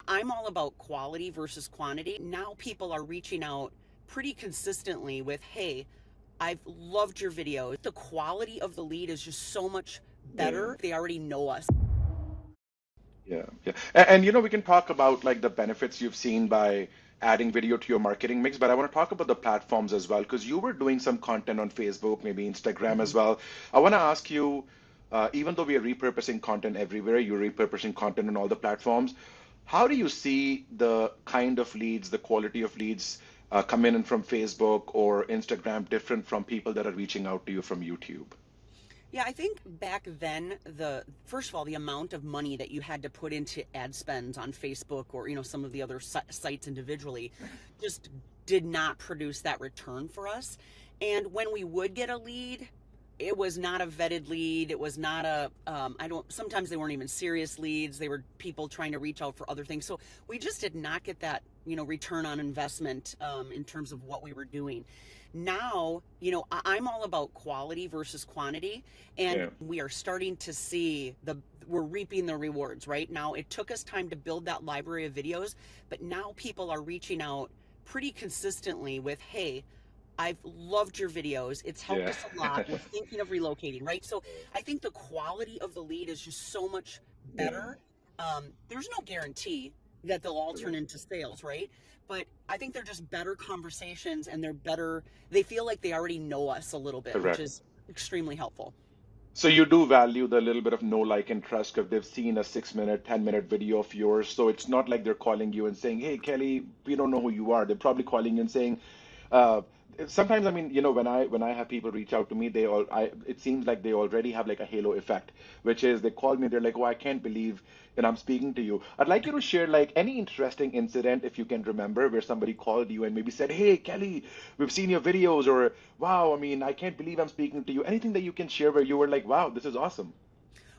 I'm all about quality versus quantity. Now people are reaching out pretty consistently with, hey, I've loved your video. The quality of the lead is just so much Yeah. better. They already know us. Yeah, yeah. And we can talk about like the benefits you've seen by adding video to your marketing mix, but I want to talk about the platforms as well, because you were doing some content on Facebook, maybe Instagram as Mhm. well. I want to ask you, even though we are repurposing content everywhere, you're repurposing content on all the platforms. How do you see the kind of leads, the quality of leads coming in from Facebook or Instagram different from people that are reaching out to you from YouTube? Yeah, I think back then, the first of all, the amount of money that you had to put into ad spends on Facebook or some of the other sites individually just did not produce that return for us. And when we would get a lead, it was not a vetted lead. It was not a I don't sometimes they weren't even serious leads. They were people trying to reach out for other things. So we just did not get that return on investment in terms of what we were doing. Now, I'm all about quality versus quantity, and Yeah. we are starting to see we're reaping the rewards right now. It took us time to build that library of videos, but now people are reaching out pretty consistently with, hey, I've loved your videos. It's helped Yeah. us a lot. We're thinking of relocating, right? So I think the quality of the lead is just so much Yeah. better. There's no guarantee that they'll all turn Correct. into sales, right? But I think they're just better conversations, and they feel like they already know us a little bit, which Correct. is extremely helpful. So you do value the little bit of know, like, and trust if they've seen a 6 minute, 10 minute video of yours. So it's not like they're calling you and saying, "Hey, Kelly, we don't know who you are." They're probably calling you and saying, uh, sometimes, I mean, when I have people reach out to me, it seems like they already have like a halo effect, which is they call me, they're like, "Oh, I can't believe that I'm speaking to you." I'd like you to share like any interesting incident if you can remember where somebody called you and maybe said, "Hey, Kelly, we've seen your videos," or "Wow, I mean, I can't believe I'm speaking to you." Anything that you can share where you were like, "Wow, this is awesome."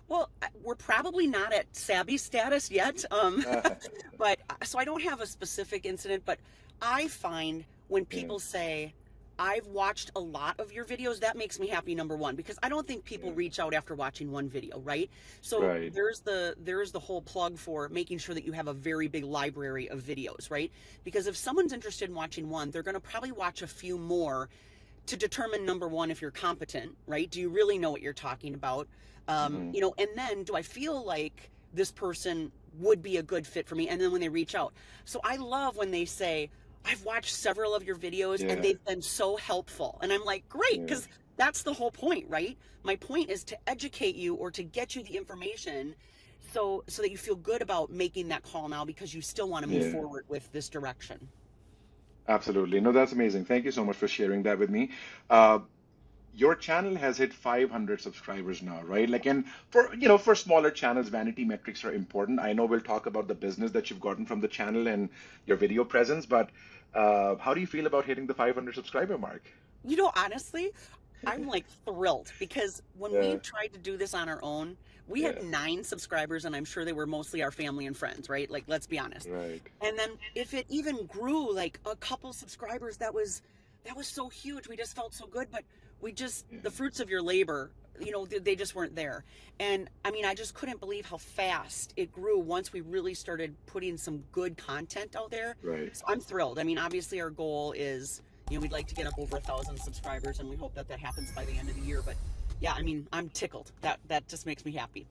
Well, we're probably not at savvy status yet. But so I don't have a specific incident, but I find when Yeah, people say, I've watched a lot of your videos, that makes me happy, number one, because I don't think people yeah, reach out after watching one video, right? So right. there's the whole plug for making sure that you have a very big library of videos, right? Because if someone's interested in watching one, they're going to probably watch a few more to determine, number one, if you're competent, right? Do you really know what you're talking about? Hmm. And then do I feel like this person would be a good fit for me? And then when they reach out. So I love when they say, I've watched several of your videos and Yeah, they've been so helpful. And I'm like, great, yeah, because that's the whole point, right? My point is to educate you or to get you the information so that you feel good about making that call now because you still want to move yeah. forward with this direction. Absolutely. No, that's amazing. Thank you so much for sharing that with me. Uh, your channel has hit 500 subscribers now, right? Like, and for smaller channels, vanity metrics are important. I know we'll talk about the business that you've gotten from the channel and your video presence, but how do you feel about hitting the 500 subscriber mark? Honestly, I'm like thrilled because when we Yeah, tried to do this on our own, we had yeah, 9 subscribers, and I'm sure they were mostly our family and friends, right? Like, let's be honest. right. And then if it even grew like a couple subscribers, that was so huge. We just felt so good, but Yeah, the fruits of your labor, they just weren't there. And I mean, I just couldn't believe how fast it grew once we really started putting some good content out there. right. So I'm thrilled. I mean, obviously our goal is, we'd like to get up over 1,000 subscribers, and we hope that happens by the end of the year. But yeah, I mean, I'm tickled. That just makes me happy.